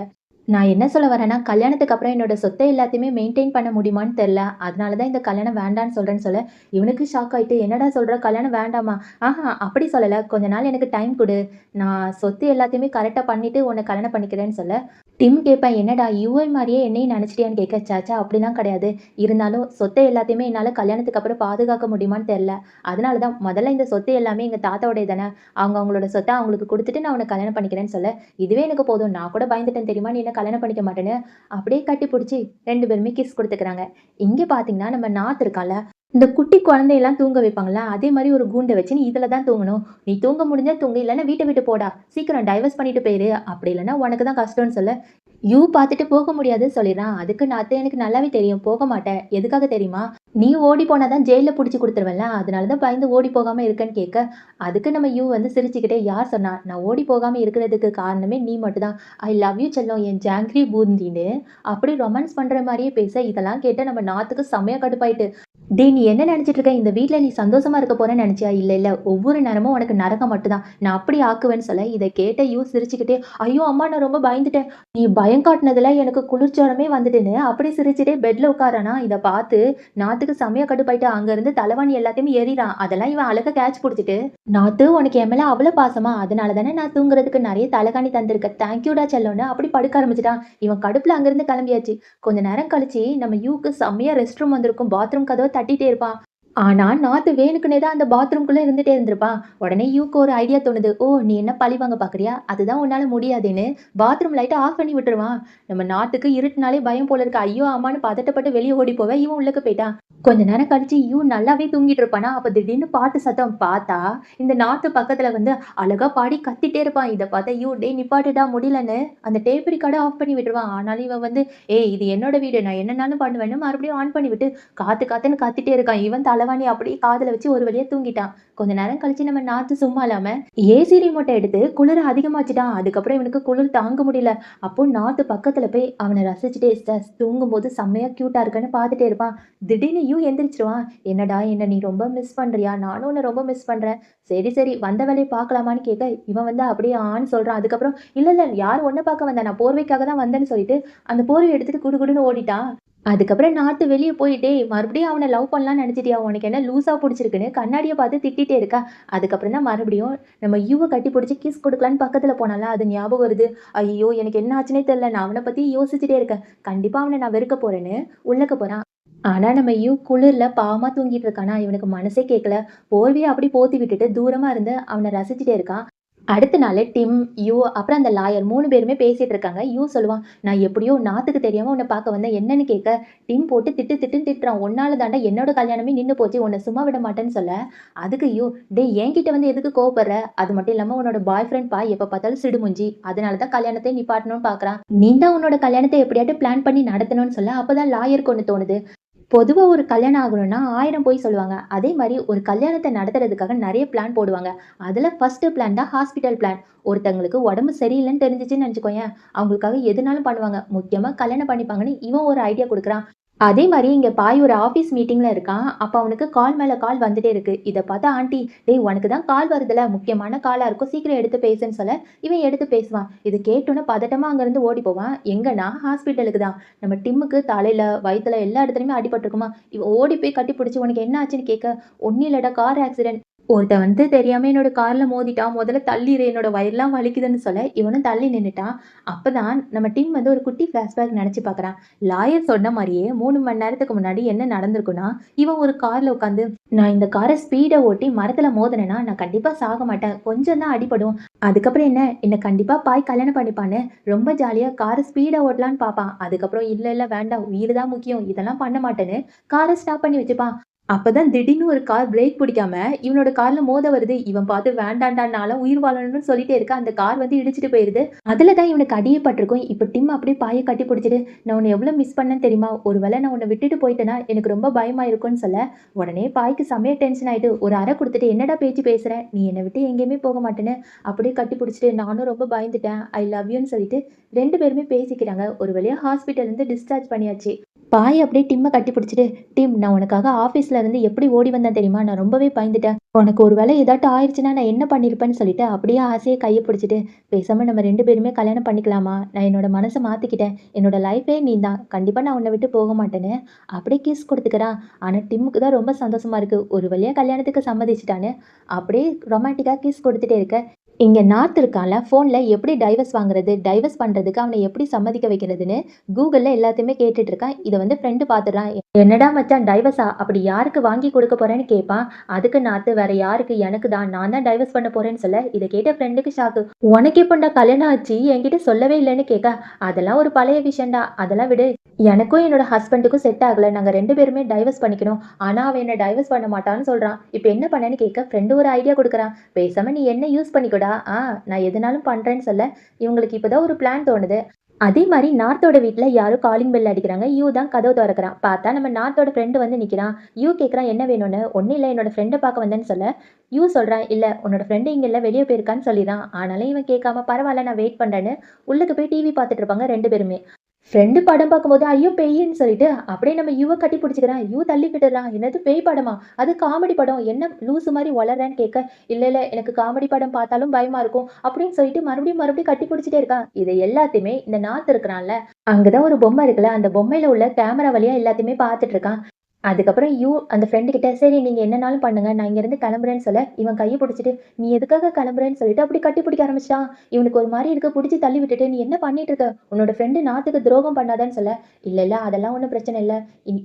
நான் என்ன சொல்ல வரேன்னா, கல்யாணத்துக்கு அப்புறம் என்னோட சொத்த எல்லாத்தையுமே மெயின்டெயின் பண்ண முடியுமான்னு தெரியல. அதனால தான் இந்த கல்யாணம் வேண்டான்னு சொல்றேன்னு சொல்ல, இவனுக்கு ஷாக் ஆயிட்டு, "என்னடா சொல்ற? கல்யாணம் வேண்டாமா?" "ஆஹா அப்படி சொல்லல. கொஞ்ச நாள் எனக்கு டைம் குடு. நான் சொத்து எல்லாத்தையுமே கரெக்ட்டா பண்ணிட்டு உன்ன கல்யாணம் பண்ணிக்கிறேன்னு" சொல்ல, டிம் கேட்பேன், "என்னடா யுவன் மாரியே என்னையும் நெனச்சிட்டியான்னு?" கேட்க, "ச்சே அப்படிலாம் கிடையாது. இருந்தாலும் சொத்த எல்லாத்தையுமே என்னால கல்யாணத்துக்கு அப்புறம் பாதுகாக்க முடியுமான்னு தெரியல. அதனால தான் முதல்ல இந்த சொத்து எல்லாமே எங்க தாத்தாவோடது தானே. அவங்களோட சொத்த அவங்களுக்கு குடுத்துட்டு நான் உன்ன கல்யாணம் பண்ணிக்கிறேன்னு" சொல்ல, இதுவே எனக்கு போதும். நான் கூட பயந்துட்டேன் தெரியுமா? நீ என்ன கல்யாணம் பண்ணிக்க மாட்டேன்னு. அப்படியே கட்டி புடிச்சு 2 பேருமே கிஸ் குடுத்துக்கிறாங்க. இங்க பார்த்தீங்கன்னா, நம்ம நாத் இருக்கான்ல, இந்த குட்டி குழந்தையெல்லாம் தூங்க வைப்பாங்கல்ல, அதே மாரி ஒரு கூண்ட வச்சு, "நீ இதுல தான் தூங்கணும். நீ தூங்க முடிஞ்சா தூங்கு. இல்லன்னா வீட்ட விட்டு போடா. சீக்கிரம் டைவர்ஸ் பண்ணிட்டு போயிரு. அப்படி இல்லன்னா உனக்கு தான் கஷ்டம்னு" சொல்ல, யூ பார்த்துட்டு போக முடியாது சொல்லிடுறான். அதுக்கு நாத்து, "எனக்கு நல்லாவே தெரியும். போக மாட்டேன். எதுக்காக தெரியுமா? நீ ஓடி போனா தான் ஜெயில்ல புடிச்சு குடுத்துருவேன்ல. அதனால தான் பயந்து ஓடி போகாம இருக்கேன்னு" கேட்க, அதுக்கு நம்ம யூ வந்து சிரிச்சுக்கிட்டே, "யார் சொன்னா? நான் ஓடி போகாம இருக்கிறதுக்கு காரணமே நீ மட்டும் தான். ஐ லவ் யூ செல்லம். என் ஜாங்கிரி பூந்தின்னு" அப்படி ரொமான்ஸ் பண்ற மாரியே பேச, இதெல்லாம் கேட்டு நம்ம நாத்துக்கு செம்மையா கடுப்பாயிட்டு, "டேய் நீ என்ன நெனச்சிட்டு இருக்க? இந்த வீட்ல நீ சந்தோஷமா இருக்க போறேன்னு நெனச்சியா? இல்ல, இல்ல. ஒவ்வொரு நேரமும் உனக்கு நரகம் மட்டும் தான். நான் அப்படி ஆக்குவேன்னு" சொல்ல, இத கேட்ட யூ சிரிச்சுக்கிட்டே, "ஐயோ! அம்மா நான் ரொம்ப பயந்துட்டேன். நீ பயம் காட்டுனதுல எனக்கு குளிர்ஜுரமே வந்துட்டுன்னு" அப்படி சிரிச்சுட்டே பெட்ல உட்காரானா. இத பார்த்து நாத்துக்கு செம்மையா கடுப்பாயிட்டு, அங்கருந்து தலைவாணி எல்லாத்தையுமே எறிறான். அதெல்லாம் இவன் அழகா கேட்ச் புடிச்சுட்டு, "நாத்து உனக்கு என் மேல அவ்ளோ பாசமா? அதனால தானே நான் தூங்குறதுக்கு நெறைய தலகாணி தந்திருக்க. தேங்க்யூடா செல்லம்ன்னு" அப்படி படுக்க ஆரம்பிச்சுட்டான். இவன் கடுப்புல அங்கருந்து கிளம்பியாச்சு. கொஞ்ச நேரம் கழிச்சு நம்ம யூக்கு செம்மையா ரெஸ்ட் ரூம் வந்திருக்கும். பாத்ரூம் கதவ தட்டிட்டே இருப்பான். ஆனா, நாத்து வேணுக்குன்னே தான் அந்த பாத்ரூம்குள்ள இருந்துட்டே இருந்திருப்பான். உடனே யூக்கு ஒரு ஐடியா தோணுது. "ஓ! நீ என்ன பழி வாங்க பார்க்குறியா? அதுதான் உன்னால முடியாதேன்னு" பாத்ரூம் லைட்ட ஆஃப் பண்ணி விட்டுருவான். நம்ம நாத்துக்கு இருட்டுனாலே பயம் போல இருக்கு. ஐயோ! அம்மான்னு பதட்டப்பட்டு வெளிய ஓடி போக, இவன் உள்ளுக்கு போயிட்டான். கொஞ்ச நேரம் கழிச்சு யூ நல்லாவே தூங்கிட்டு இருப்பானா, அப்ப திடீர்னு பாட்டு சத்தம் பார்த்தா, இந்த நாத்து பக்கத்துல வந்து அழகா பாடி கத்திட்டே இருப்பான். இத பார்த்தா யூ, "டேய் நிப்பாட்டுடா முடியலன்னு" அந்த டேப் ரெக்கார்ட ஆஃப் பண்ணி விட்டுருவான். ஆனாலும் இவன் வந்து, "ஏய் இது என்னோட வீடு. நான் என்னனாலும் பண்ணுவேன்னு" மறுபடியும் ஆன் பண்ணி விட்டு காத்து காத்துன்னு கத்திட்டே இருக்கான். இவன் தலைவாணி அப்படியே காதுல வச்சு ஒரு வழியா தூங்கிட்டான். கொஞ்ச நேரம் கழிச்சு நம்ம நாத்து சும்மா இல்லாம ஏசி ரிமோட்ட எடுத்து குளிர அதிகமாச்சுட்டான். அதுக்கப்புறம் இவனுக்கு குளிர் தாங்க முடியல. அப்போ நாத்து பக்கத்துல போய் அவன ரசிச்சுட்டே தூங்கும்போது செம்மையா கியூட்டா இருக்கன்னு பார்த்துட்டே இருப்பான். திடீர்னு எந்திரிச்சுருவான். "என்னடா என்ன நீ ரொம்ப மிஸ் பண்றியா? நானும் உன்ன ரொம்ப மிஸ் பண்றேன். சரி, சரி வந்த வேலைய பார்க்கலாமான்னு" கேட்க, இவன் வந்து அப்படியே ஆன்னு சொல்றான். அதுக்கப்புறம், "இல்ல, இல்ல யார் உன்ன பார்க்க வந்தா? நான் போர்வைக்காக தான் வந்தேன்னு" சொல்லிட்டு அந்த போர்வைய எடுத்துட்டு குடுகுடுன்னு ஓடிட்டான். அதுக்கப்புறம் நாத்து வெளிய போய், "டேய் மறுபடியும் அவன லவ் பண்ணலான்னு நெனச்சுட்டியா? உனக்கு என்ன லூசா புடிச்சிருக்குன்னு" கண்ணாடிய பார்த்து திட்டிட்டே இருக்கா. அதுக்கப்புறம் தான் மறுபடியும் நம்ம யூவ கட்டி புடிச்சு கிஸ் குடுக்கலான்னு பக்கத்துல போனான்ல, அது ஞாபகம் வருது. ஐயய்யோ! எனக்கு என்ன ஆச்சுன்னே தெரியல. நான் அவன பத்தி யோசிச்சுட்டே இருக்கேன். கண்டிப்பா அவன நான் வெறுக்க போறேன்னு உள்ளக்க போறான். ஆனா நம்ம யூ குளிர்ல பாவமா தூங்கிட்டு இருக்கானா, இவனுக்கு மனசே கேட்கல. போர்வைய அப்படி போத்தி விட்டுட்டு தூரமா இருந்து அவன ரசிச்சுட்டே இருக்கான். அடுத்த நாளு டிம், யூ அப்புறம் அந்த லாயர் 3 பேருமே பேசிட்டு இருக்காங்க. யூ சொல்லுவான், "நான் எப்படியோ நாத்துக்கு தெரியாம உன்ன பார்க்க வந்தேன். என்னன்னு?" கேட்க, டிம் போட்டு திட்டு திட்டுன்னு திட்டுறான். "உன்னால தான்டா என்னோட கல்யாணமே நின்னு போச்சு. உன்ன சும்மா விட மாட்டேன்னு" சொல்ல, அதுக்கு யூ, "டேய் என்கிட்ட வந்து எதுக்கு கோவப்படுற? அது மட்டும் இல்லாம உன்னோட பாய் ஃப்ரெண்ட் பா எப்ப பார்த்தாலும் சிடுமூஞ்சி. அதனால தான் கல்யாணத்த நிப்பாட்டணும்னு பார்க்குறான். நீ தான் உன்னோட கல்யாணத்த எப்படியாட்டும் பிளான் பண்ணி நடத்தணும்னு" சொல்ல, அப்பதான் லாயருக்கு ஒண்ணு தோணுது. பொதுவா ஒரு கல்யாணம் ஆகணும்னா 1000 பொய் சொல்லுவாங்க. அதே மாரி ஒரு கல்யாணத்த நடத்துறதுக்காக நெறைய பிளான் போடுவாங்க. அதுல ஃபர்ஸ்ட் பிளான் தான் ஹாஸ்பிட்டல் பிளான். ஒருத்தங்களுக்கு உடம்பு சரியில்லன்னு தெரிஞ்சுச்சுன்னு நெனச்சுக்கோயேன், அவங்களுக்காக எதுனாலும் பண்ணுவாங்க. முக்கியமா கல்யாணம் பண்ணிப்பாங்கன்னு இவன் ஒரு ஐடியா குடுக்குறான். அதே மாரி இங்க பாய் ஒரு ஆஃபீஸ் மீட்டிங்ல இருக்கான். அப்ப அவனுக்கு கால் மேல கால் வந்துட்டே இருக்கு. இத பார்த்த ஆன்டி, "டேய் உனக்கு தான் கால் வருதுல்ல, முக்கியமான காலா இருக்கும். சீக்கிரம் எடுத்து பேசுன்னு" சொல்ல, இவன் எடுத்து பேசுவான். இத கேட்டோனே பதட்டமா அங்கருந்து ஓடி போவான். எங்கன்னா ஹாஸ்பிட்டலுக்கு தான். நம்ம டிம்முக்கு தலையில, வயித்துல எல்லா இடத்துலயுமே அடிபட்டுருக்குமா. இவன் ஓடி போய் கட்டிப்புடிச்சு, "உனக்கு என்ன ஆச்சுன்னு?" கேட்க, "ஒண்ணும் இல்லடா கார் ஆக்சிடென்ட். ஒருத்தன் வந்து தெரியாம என்னோட கார்ல மோதிட்டான். முதல்ல தள்ளிரு என்னோட வயிறுலாம் வலிக்குதுன்னு" சொல்ல, இவனும் தள்ளி நின்னுட்டான். அப்பதான் நம்ம டிம் வந்து ஒரு குட்டி ஃபிளாஷ்பேக் நெனச்சு பார்க்குறான். லாயர் சொன்ன மாரியே 3 மணி நேரத்துக்கு முன்னாடி என்ன நடந்திருக்குன்னா, இவன் ஒரு கார்ல உட்காந்து, "நான் இந்த கார ஸ்பீடா ஓட்டி மரத்துல மோதுனேன்னா, நான் கண்டிப்பா சாக மாட்டேன். கொஞ்சம் தான் அடிபடும். அதுக்கப்புறம் என்ன, என்ன கண்டிப்பா பாய் கல்யாணம் பண்ணிப்பான்னு" ரொம்ப ஜாலியா கார ஸ்பீடா ஓட்டலான்னு பார்ப்பான். அதுக்கப்புறம், "இல்ல, இல்ல வேண்டாம். உயிர் தான் முக்கியம். இதெல்லாம் பண்ண மாட்டேன்னு" கார ஸ்டாப் பண்ணி வச்சுப்பான். அப்பதான் திடீர்னு ஒரு கார் பிரேக் பிடிக்காம இவனோட கார்ல மோத வருது. இவன் பார்த்து வேண்டான்டா நான்லாம் உயிர் வாழணும்னு சொல்லிட்டே இருக்க. அந்த கார் வந்து இடிச்சுட்டு போயிருது. அதுல தான் இவனுக்கு அடியே பட்டிருக்கும். இப்ப டிம் அப்படியே பாய கட்டி பிடிச்சுட்டு, "நான் உன்ன எவ்வளோ மிஸ் பண்ணேன்னு தெரியுமா? ஒரு வேளை நான் உன்ன விட்டுட்டு போயிட்டேன்னா, எனக்கு ரொம்ப பயமா இருக்கும்னு" சொல்ல, உடனே பாய்க்கு செமையா டென்ஷன் ஆயிட்டு, ஒரு அறை குடுத்துட்டு, "என்னடா பேச்சு பேசுற? நீ என்ன விட்டு எங்கேயுமே போக மாட்டேன்னு" அப்படியே கட்டி பிடிச்சுட்டு, "நானும் ரொம்ப பயந்துட்டேன். ஐ லவ் யூன்னு" சொல்லிட்டு 2 பேருமே பேசிக்கிறாங்க. ஒரு வழியா ஹாஸ்பிட்டல்லேருந்து டிஸ்சார்ஜ் பண்ணியாச்சு. பாய் அப்படியே டிம்ம கட்டி பிடிச்சுட்டு, "டிம் நான் உனக்காக ஆஃபீஸ்ல இருந்து எப்படி ஓடி வந்தேன் தெரியுமா? நான் ரொம்பவே பயந்துட்டேன். உனக்கு ஒரு வேளை ஏதாட்டும் ஆயிருச்சுன்னா நான் என்ன பண்ணியிருப்பேன்னு" சொல்லிட்டு அப்படியே ஆசையா கைய பிடிச்சுட்டு, "பேசாம நம்ம 2 பேருமே கல்யாணம் பண்ணிக்கலாமா? நான் என்னோட மனச மாத்திக்கிட்டேன். என்னோட லைஃபே நீ தான். கண்டிப்பா நான் உன்ன விட்டு போக மாட்டேன்னு" அப்படியே கிஸ் குடுத்துக்கிறான். ஆனா டிம்முக்கு தான் ரொம்ப சந்தோஷமா இருக்கு. ஒரு வழியா கல்யாணத்துக்கு சம்மதிச்சுட்டான்னு, அப்படியே ரொமான்டிக்கா கிஸ் குடுத்துட்டே இருக்க, இங்க நார்த் இருக்கான்ல, ஃபோன்ல எப்படி டைவர்ஸ் வாங்குறது? டைவர்ஸ் பண்றதுக்கு அவன எப்படி சம்மதிக்க வைக்கிறதுன்னு கூகுள்ல எல்லாத்தையுமே கேட்டுட்டு இருக்கான். இத வந்து ஃப்ரெண்டு பார்த்துடுறான். "என்னடா மச்சான் டைவர்ஸா? அப்படி யாருக்கு வாங்கி கொடுக்க போறேன்னு?" கேட்பான். அதுக்கு நார்த்து, "வேற யாருக்கு? எனக்கு தான். நான் தான் டைவர்ஸ் பண்ண போறேன்னு" சொல்ல, இத கேட்ட ஃப்ரெண்டுக்கு ஷாக்கு. "உனக்கு எப்போண்டா கல்யாணம் ஆச்சு? என்கிட்ட சொல்லவே இல்லன்னு" கேட்க, "அதெல்லாம் ஒரு பழைய விஷயம்டா. அதெல்லாம் விடு. எனக்கும் என்னோட ஹஸ்பண்டுக்கும் செட் ஆகல. நாங்க 2 பேருமே டைவர்ஸ் பண்ணிக்கணும். ஆனா அவன் என்ன டைவர்ஸ் பண்ண மாட்டான்னு சொல்றான். இப்ப என்ன பண்ணேன்னு?" கேட்க, ஃப்ரெண்டு ஒரு ஐடியா குடுக்குறான். "பேசாம நீ என்ன யூஸ் பண்ணிக்கோடா. நான் எதுனாலும் பண்றேன்னு" சொல்ல, இவங்களுக்கு இப்பதான் ஒரு பிளான் தோணுது. அதே மாரி நார்த்தோட வீட்ல யாரோ காலிங் பெல் அடிக்கிறாங்க. யூ தான் கதவு தொறக்குறான். பார்த்தா நம்ம நார்த்தோட ஃப்ரெண்டு வந்து நிக்கிறான். யூ கேட்குறான் என்ன வேணும்னு. "ஒண்ணும் இல்ல என்னோட ஃப்ரெண்ட பார்க்க வந்தேன்னு" சொல்ல, யூ சொல்றான், "இல்ல உன்னோட ஃப்ரெண்டு இங்க இல்ல வெளிய போயிருக்கான்னு" சொல்லிர்றான். ஆனாலும் இவன் கேட்காம பரவால்ல நான் வெயிட் பண்றேன்னு உள்ளுக்கு போய் டிவி பார்த்துட்டு இருப்பாங்க 2 பேருமே. ஃப்ரெண்டு படம் பார்க்கும்போது ஐயோ பேய்ன்னு சொல்லிட்டு அப்படியே நம்ம யூவ கட்டி பிடிச்சுக்கிறான். யூ தள்ளி விட்டுறான். "என்னது பேய் படமா? அது காமெடி படம். என்ன லூசு மாரி ஒளர்றேன்னு" கேட்க, "இல்ல இல்ல எனக்கு காமெடி படம் பார்த்தாலும் பயமா இருக்கும்" அப்படின்னு சொல்லிட்டு மறுபடியும் மறுபடியும் கட்டி பிடிச்சிட்டே இருக்கான். இது எல்லாத்தையுமே இந்த நார்த் இருக்கிறான்ல, அங்க தான் ஒரு பொம்மை இருக்குல்ல, அந்த பொம்மையில உள்ள கேமரா வழியா எல்லாத்தையுமே பார்த்துட்டு இருக்கான். அதுக்கப்புறம் யூ அந்த ஃப்ரெண்டு கிட்ட, "சரி நீங்க என்னனாலும் பண்ணுங்க. நான் இங்கேருந்து கிளம்புறேன்னு" சொல்ல, இவன் கைய புடிச்சுட்டு, "நீ எதுக்காக கிளம்புறேன்னு" சொல்லிட்டு அப்படி கட்டி பிடிக்க ஆரம்பிச்சுட்டான். இவனுக்கு ஒரு மாரி இருக்கு. புடிச்சு தள்ளி விட்டுட்டு, "நீ என்ன பண்ணிட்டு இருக்க? உன்னோட ஃப்ரெண்டு நாத்துக்கு துரோகம் பண்ணாதன்னு" சொல்ல, "இல்ல இல்ல அதெல்லாம் ஒண்ணும் பிரச்சனை இல்ல.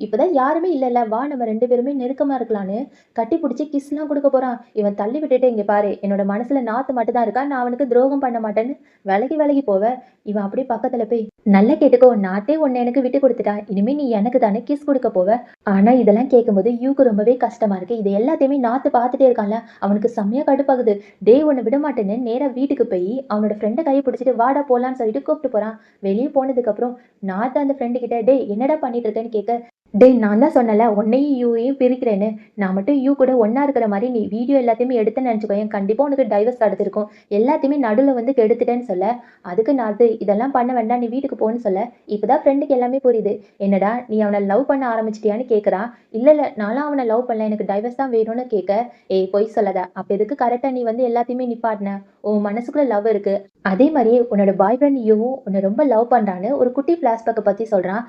இப்பதான் யாருமே இல்லல்ல. வா நம்ம 2 பேருமே நெருக்கமா இருக்கலான்னு" கட்டி புடிச்சு கிஸ்லாம் குடுக்க போறான். இவன் தள்ளி விட்டுட்டு, "இங்க பாரு என்னோட மனசுல நாத்து மட்டும் தான் இருக்கா. நான் அவனுக்கு துரோகம் பண்ண மாட்டேன்னு" விலகி விலகி போவ, இவன் அப்படியே பக்கத்துல போய், "நல்லா கேட்டுக்கோ. நாத்தே உன்ன எனக்கு விட்டு குடுத்துட்டா. இனிமே நீ எனக்கு தானே கிஸ் குடுக்க போவ." ஆனா, இதெல்லாம் கேட்கும்போது யூக்கு ரொம்பவே கஷ்டமா இருக்கு. இது எல்லாத்தையுமே நாத்து பார்த்துட்டே இருக்கான்ல, அவனுக்கு செம்மையா கடுப்பாகுது. "டேய் உன்ன விடமாட்டேன்னு" நேரா வீட்டுக்கு போயி, அவனோட ஃப்ரெண்ட கைய பிடிச்சுட்டு, "வாடா போலான்னு" சொல்லிட்டு கூப்ட்டு போறான். வெளிய போனதுக்கப்புறம், நாத்து அந்த ஃப்ரெண்டு கிட்ட, "டேய் என்னடா பண்ணிட்டு இருக்கன்னு" கேட்க, "டேய் நான் தான் சொன்னேன்ல, உன்னையும் யூவையும் பிரிக்கிறேன்னு. நான் மட்டும் யூ கூட ஒண்ணா இருக்கிற மாரி நீ வீடியோ எல்லாத்தையுமே எடுத்தேன்னு நெனச்சுக்கோயேன், கண்டிப்பா உனக்கு டைவர்ஸ் கிடைச்சிருக்கும். எல்லாத்தையுமே நடுவுல வந்து கெடுத்துட்டேன்னு" சொல்ல, அதுக்கு நாத்து, "இதெல்லாம் பண்ண வேண்டாம். நீ வீட்டுக்கு போன்னு" சொல்ல, இப்பதான் ஃப்ரெண்டுக்கு எல்லாமே புரியுது. "என்னடா நீ அவன லவ் பண்ண ஆரம்பிச்சுட்டியான்னு" கேட்குறான். "இல்ல இல்ல நான்லாம் அவன லவ் பண்ணல. எனக்கு டைவர்ஸ் தான் வேணும்னு" கேட்க, "ஏய் பொய் சொல்லாத. அப்ப எதுக்கு கரெக்ட்டா நீ வந்து எல்லாத்தையுமே நிப்பாட்ன? உன் மனசுக்குள்ள லவ் இருக்கு. அதே மாரியே உன்னோட பாய் ஃப்ரெண்ட் யூவும் உன்ன ரொம்ப லவ் பண்றான்னு" ஒரு குட்டி ஃபிளாஷ்பேக்க பத்தி சொல்றான்.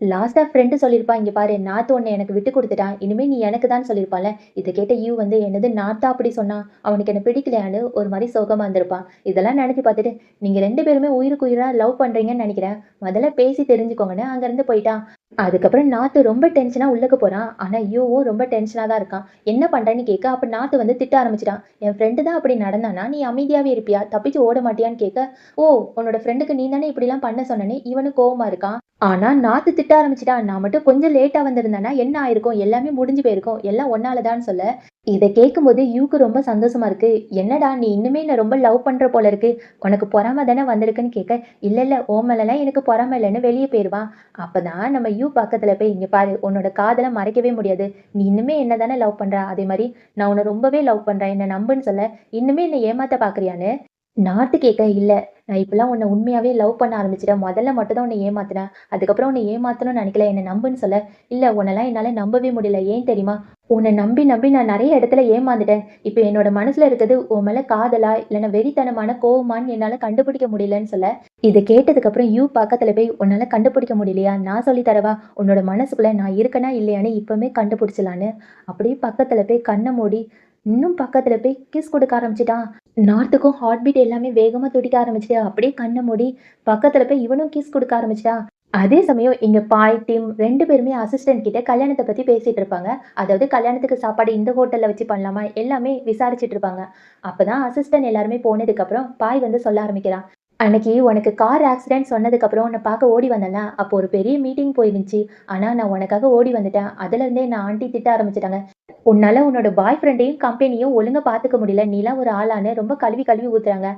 லாஸ்ட்டா ஃப்ரெண்டு சொல்லியிருப்பா, "இங்க பாரு நாத்து உன்ன எனக்கு விட்டு குடுத்துட்டான். இனிமே நீ எனக்கு தான்னு" சொல்லியிருப்பான்ல. இத கேட்ட யூ வந்து, "என்னது நாத்தா அப்படி சொன்னா? அவனுக்கு என்ன பிடிக்கலையான்னு" ஒரு மாரி சோகமா இருந்திருப்பான். இதெல்லாம் நெனச்சு பார்த்துட்டு, "நீங்க 2 பேருமே உயிருக்கு உயிரா லவ் பண்றீங்கன்னு நெனைக்கிறேன். முதல்ல பேசி தெரிஞ்சுக்கோங்கன்னு" அங்கருந்து போயிட்டான். அதுக்கப்புறம் நாத்து ரொம்ப டென்ஷனா உள்ளுக்கு போறான். ஆனா யூவும் ரொம்ப டென்ஷனா தான் இருக்கான். என்ன பண்றேன்னு கேட்க, அப்ப நாத்து வந்து திட்ட ஆரம்பிச்சுட்டான். "என் ஃப்ரெண்டு தான் அப்படி நடந்தான்னா, நீ அமைதியாவே இருப்பியா? தப்பிச்சு ஓட மாட்டியான்னு" கேட்க, "ஓ! உன்னோட ஃப்ரெண்டுக்கு நீ தானே இப்படிலாம் பண்ண சொன்னன்னு" இவனும் கோவமா இருக்கான். ஆனா நாத்து திட்ட ஆரம்பிச்சுட்டான். "நான் மட்டும் கொஞ்சம் லேட்டா வந்திருந்தேன்னா என்ன ஆயிருக்கும்? எல்லாமே முடிஞ்சு போயிருக்கும். எல்லாம் உன்னால தான்னு" சொல்ல, இத கேட்கும்போது யூக்கு ரொம்ப சந்தோஷமா இருக்கு. "என்னடா நீ இன்னுமே என்ன ரொம்ப லவ் பண்ற போல இருக்கு. உனக்கு பொறாம தானே வந்திருக்குன்னு" கேட்க, "இல்ல இல்ல உன் மேலலாம் எனக்கு பொறாம இல்லன்னு" வெளிய போயிருவான். அப்பதான் நம்ம யூ பக்கத்துல போய், "இங்க பாரு உன்னோட காதல மறைக்கவே முடியாது. நீ இன்னுமே என்ன தானே லவ் பண்ற. அதே மாரி நான் உன்ன ரொம்பவே லவ் பண்றேன். என்ன நம்புன்னு" சொல்ல, "இன்னுமே என்ன ஏமாத்த பார்க்குறியான்னு" நாத்து கேட்க, "இல்ல. நான் இப்பலாம் உன்ன உண்மையாவே லவ் பண்ண ஆரம்பிச்சுட்டேன். முதல்ல மட்டும் தான் உன்ன ஏமாத்துனேன். அதுக்கப்புறம் உன்ன ஏமாத்தணும்னு நெனைக்கல. என்ன நம்புன்னு" சொல்ல, "இல்ல உன்னலாம் என்னால நம்பவே முடியல. ஏன் தெரியுமா? உன்ன நம்பி நம்பி நான் நெறைய இடத்துல ஏமாந்துட்டேன். இப்ப என்னோட மனசுல இருக்கிறது உன் மேல காதலா, இல்லன்னா வெறித்தனமான கோவமான்னு என்னால கண்டுபிடிக்க முடியலன்னு" சொல்ல, இத கேட்டதுக்கப்புறம் யூ பக்கத்துல போய், "உன்னால கண்டுபிடிக்க முடியலையா? நான் சொல்லி தரவா? உன்னோட மனசுக்குள்ள நான் இருக்கனா இல்லையான்னு இப்பமே கண்டுபிடிச்சிடலான்னு" அப்படியே பக்கத்துல போய் கண்ண மூடி, இன்னும் பக்கத்துல போய் கிஸ் குடுக்க ஆரம்பிச்சுட்டான். நார்த்துக்கும் ஹார்ட் பீட் எல்லாமே வேகமா துடிக்க ஆரம்பிச்சுட்டு, அப்படியே கண்ண மூடி, பக்கத்துல போய் இவனும் கிஸ் குடுக்க ஆரம்பிச்சுட்டான். அதே சமயம் இங்க பாய், டிம் 2 பேருமே அசிஸ்டன்ட் கிட்ட கல்யாணத்த பத்தி பேசிட்டு இருப்பாங்க. அதாவது கல்யாணத்துக்கு சாப்பாடு இந்த ஹோட்டல்ல வச்சு பண்ணலாமா? எல்லாமே விசாரிச்சுட்டு இருப்பாங்க. அப்பதான் அசிஸ்டன்ட் எல்லாருமே போனதுக்கப்புறம் பாய் வந்து சொல்ல ஆரம்பிக்கிறான். அன்னைக்கு உனக்கு கார் ஆக்சிடென்ட் சொன்னதுக்கப்புறம் உன்னை பார்க்க ஓடி வந்தேன்ல, அப்போ ஒரு பெரிய மீட்டிங் போயிருந்துச்சு. ஆனா நான் உனக்காக ஓடி வந்துட்டேன். அதுலேருந்தே என்ன ஆன்ட்டி திட்ட ஆரம்பிச்சுட்டாங்க. உன்னால உன்னோட பாய் ஃப்ரெண்டையும், கம்பெனியும் ஒழுங்கா பார்த்துக்க முடியல. நீலாம் ஒரு ஆளான்னு ரொம்ப கழுவி கழுவி ஊத்துறாங்க.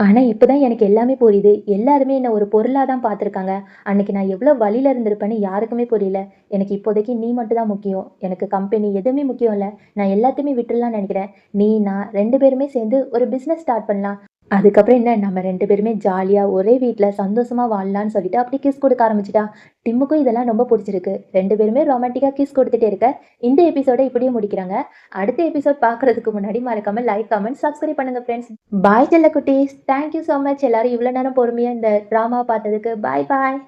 ஆனா இப்ப தான் எனக்கு எல்லாமே புரியுது. எல்லாருமே என்ன ஒரு பொருளா தான் பார்த்துருக்காங்க. அன்னைக்கு நான் எவ்ளோ வலியில இருந்திருப்பேன்னு யாருக்குமே புரியல. எனக்கு இப்போதைக்கு நீ மட்டும் தான் முக்கியம். எனக்கு கம்பெனி எதுவுமே முக்கியம் இல்ல. நான் எல்லாத்தையுமே விட்டுறலாம்னு நெனைக்கிறேன். நீ, நான் 2 பேருமே சேர்ந்து ஒரு பிசினஸ் ஸ்டார்ட் பண்ணலாம். அதுக்கப்புறம் என்ன நம்ம 2 பேருமே ஜாலியா ஒரே வீட்ல சந்தோஷமா வாழலான்னு சொல்லிட்டு அப்படியே கிஸ் குடுக்க ஆரம்பிச்சுட்டா. டிம்முக்கும் இதெல்லாம் ரொம்ப புடிச்சிருக்கு. 2 பேருமே ரொமான்டிக்கா கிஸ் குடுத்துட்டே இருக்க, இந்த எபிசோட இப்படியே முடிக்கிறாங்க. அடுத்த எபிசோட் பார்க்கறதுக்கு முன்னாடி மறக்காம லைக், கமெண்ட், சப்ஸ்கிரைப் பண்ணுங்க ஃப்ரெண்ட்ஸ். பாய் செல்லக்குட்டீஸ். தேங்க் யூ ஸோ மச் எல்லாரும் இவ்வளோ நேரம் பொறுமையா இந்த ட்ராமாவ பார்த்ததுக்கு. பாய் பாய்.